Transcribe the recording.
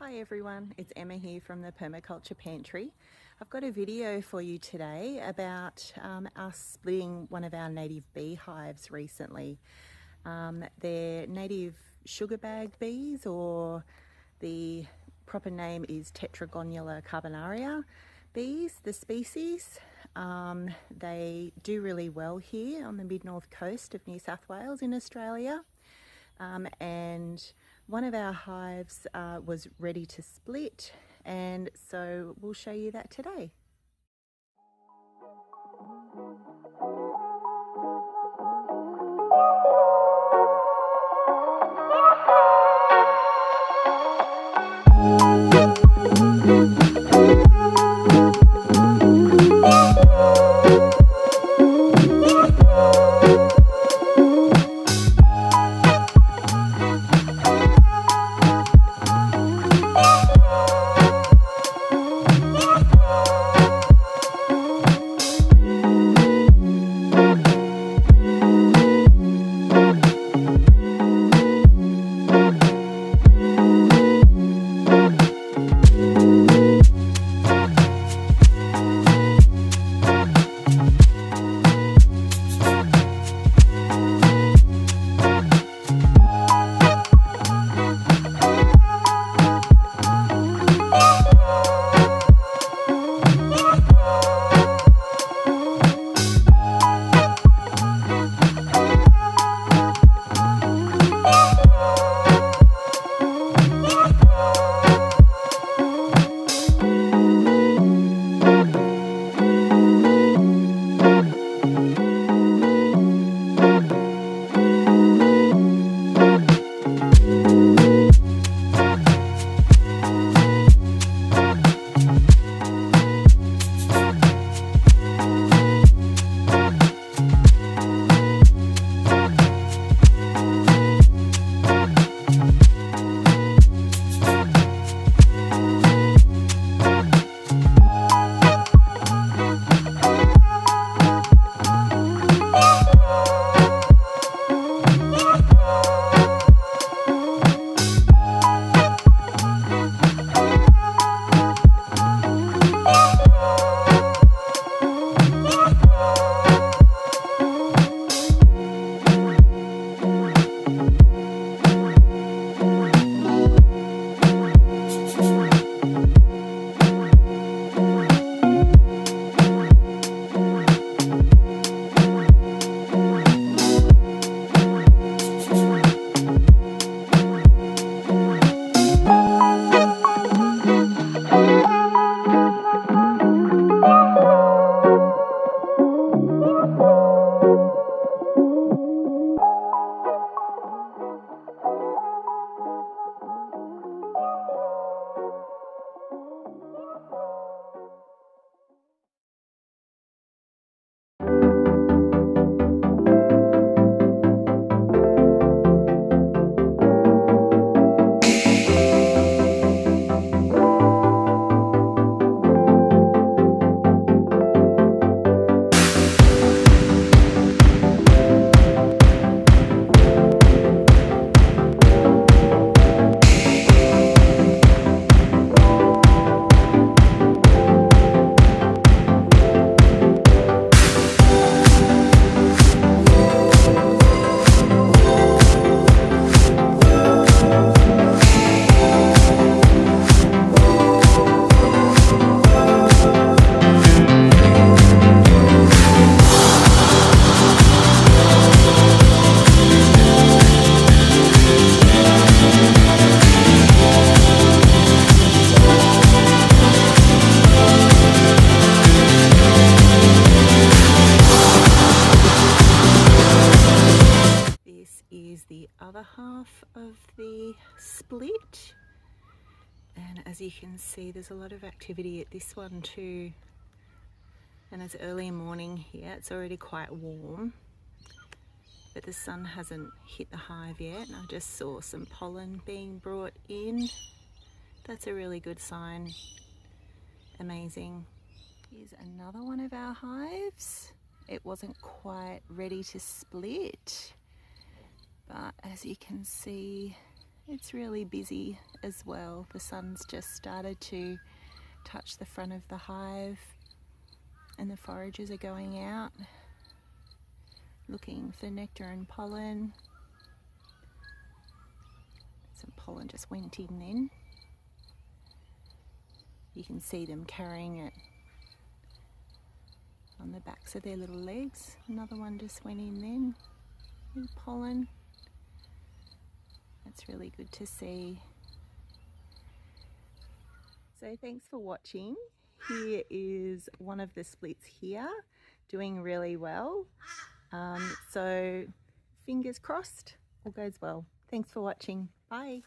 Hi everyone, it's Emma here from the Permaculture Pantry. I've got a video for you today about us splitting one of our native beehives recently. They're native sugar bag bees, or the proper name is tetragonula carbonaria bees, the species. They do really well here on the mid-north coast of New South Wales in Australia. And one of our hives was ready to split, and so we'll show you that today. Is the other half of the split, and as you can see, there's a lot of activity at this one too, and it's early morning here. It's already quite warm, but the sun hasn't hit the hive yet, and I just saw some pollen being brought in. That's a really good sign. Amazing. Here's another one of our hives. It wasn't quite ready to split, but as you can see, It's really busy as well. The sun's just started to touch the front of the hive and the foragers are going out looking for nectar and pollen. Some pollen just went in then. You can see them carrying it on the backs of their little legs. Another one just went in then. New pollen. That's really good to see. So thanks for watching. Here is one of the splits here, doing really well. So fingers crossed, all goes well. Thanks for watching. Bye.